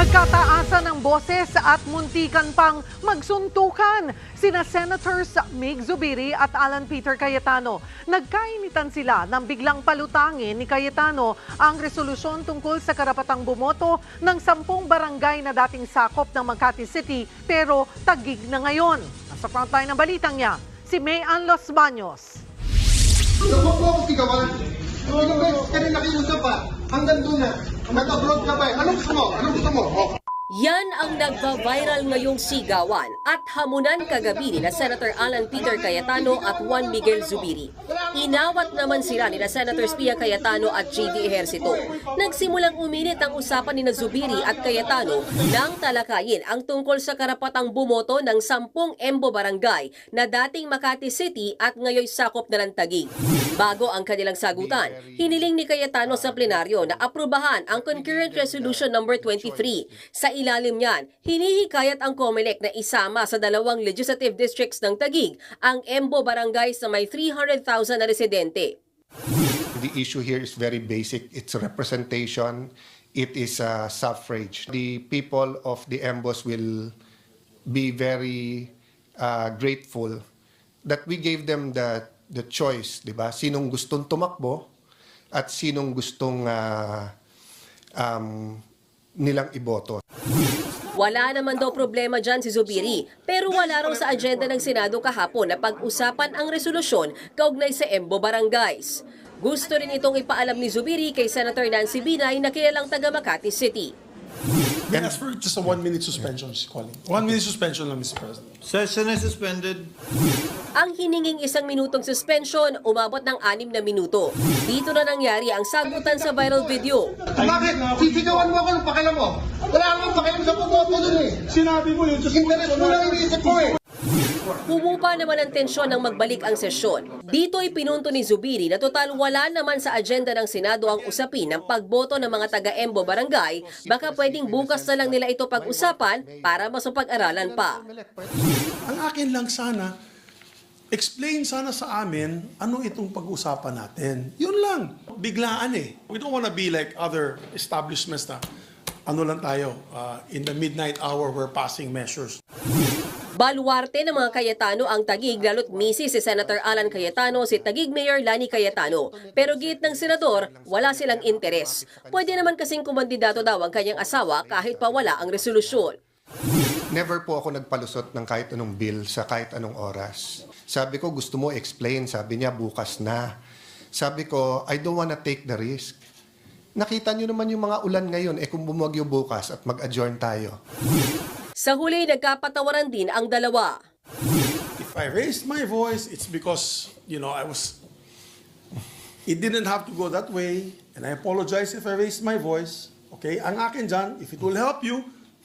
Nagkataasan ng boses at muntikan pang magsuntukan sina Senators Mig Zubiri at Alan Peter Cayetano. Nagkainitan sila nang biglang palutangin ni Cayetano ang resolusyon tungkol sa karapatang bumoto ng 10 barangay na dating sakop ng Makati City pero tagig na ngayon. Nasa frontline ng balitang niya, si Mayan Los Baños. Huwag mo ako sigawan. Yung beses ka rin nakiusap pa, hanggang doon na. Nag-abroad ka ba eh. Anong gusto mo? Anong gusto mo? Oh. Yan ang nagva-viral ngayong sigawan at hamunan kagabi nila Senator Alan Peter Cayetano at Juan Miguel Zubiri. Inawat naman sila nila Senators Pia Cayetano at JV Ejercito. Nagsimulang uminit ang usapan ni Zubiri at Cayetano nang talakayin ang tungkol sa karapatang bumoto ng 10 Embo barangay na dating Makati City at ngayon sakop na ng Taguig. Bago ang kanilang sagutan, hiniling ni Cayetano sa plenaryo na aprubahan ang Concurrent Resolution number 23. Sa ilalim niyan, hinihikayat ang COMELEC na isama sa 2 legislative districts ng Taguig ang Embo barangays na may 300,000 na residente. The issue here is very basic. It's representation. It is suffrage. The people of the Embos will be very grateful that we gave them the choice, di ba? Sinong gustong tumakbo at sinong gustong nilang iboto. Wala naman daw problema dyan si Zubiri, pero wala raw sa agenda ng Senado kahapon na pag-usapan ang resolusyon kaugnay sa Embo barangays. Gusto rin itong ipaalam ni Zubiri kay Senator Nancy Binay na kilalang taga Makati City. And as for just a 1-minute suspension, she's calling. 1-minute suspension lang, Mr. President. Session is suspended. Ang hininging 1 minutong suspension, umabot ng 6 na minuto. Dito na nangyari ang sagutan sa viral video. Bakit? Sisigawan mo ako ng pakialam mo. Wala akong pakialam sa pumoto dun eh. Sinabi mo yun. Interest mo lang iniisip ko eh. Humupa naman ang tensyon nang magbalik ang sesyon. Dito ay pinunto ni Zubiri na total wala naman sa agenda ng Senado ang usapin ng pagboto ng mga taga-Embo barangay, baka pwedeng bukas na lang nila ito pag-usapan para masupag-aralan pa. Ang akin lang sana, explain sana sa amin ano itong pag-usapan natin. Yun lang. Biglaan eh. We don't wanna be like other establishments na ano lang tayo, in the midnight hour we're passing measures. Baluarte ng mga Cayetano ang Taguig lalo't misis si Senator Alan Cayetano, si Taguig Mayor Lani Cayetano. Pero git ng senador, wala silang interes. Pwede naman kasing kumandidato daw ang kanyang asawa kahit pa wala ang resolusyon. Never po ako nagpalusot ng kahit anong bill sa kahit anong oras. Sabi ko, gusto mo explain? Sabi niya, bukas na. Sabi ko, I don't wanna take the risk. Nakita niyo naman yung mga ulan ngayon, kung bumagyo bukas at mag-adjourn tayo. Sa huli, nagkapatawaran din ang dalawa. If I raised my voice, it's because, it didn't have to go that way, and I apologize if I raised my voice. Okay? Ang akin dyan, if it will help you,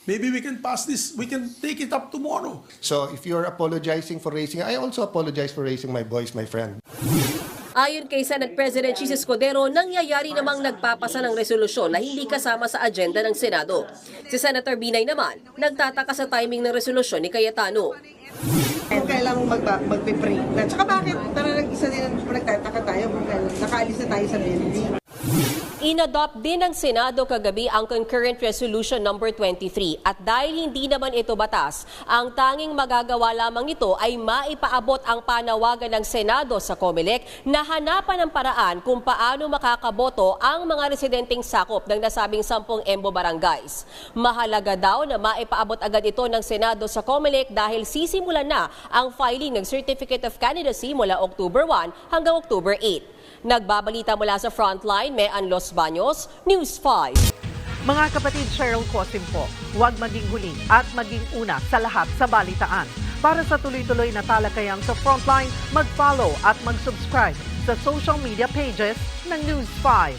maybe we can pass this, we can take it up tomorrow. So if you're apologizing for raising, I also apologize for raising my voice, my friend. Ayon kay Senate President Chis Escudero, nangyayari namang nagpapasa ng resolusyon na hindi kasama sa agenda ng Senado. Si Senator Binay naman, nagtataka sa timing ng resolusyon ni Cayetano. Kung kailang magpipray. At saka bakit? Talagang isa din ang nagtataka tayo kung kailan nakaalis na tayo sa building. Inadopt din ng Senado kagabi ang Concurrent Resolution number 23 at dahil hindi naman ito batas, ang tanging magagawa lamang nito ay maipaabot ang panawagan ng Senado sa COMELEC na hanapan ng paraan kung paano makakaboto ang mga residenteng sakop ng nasabing 10 Embo barangays. Mahalaga daw na maipaabot agad ito ng Senado sa COMELEC dahil sisimulan na ang filing ng Certificate of Candidacy mula October 1 hanggang October 8. Nagbabalita mula sa Frontline, Mayan Los Baños, News 5. Mga kapatid, Cheryl Cosim po, huwag maging huli at maging una sa lahat sa balitaan. Para sa tuloy-tuloy na talakayan sa Frontline, mag-follow at mag-subscribe sa social media pages ng News 5.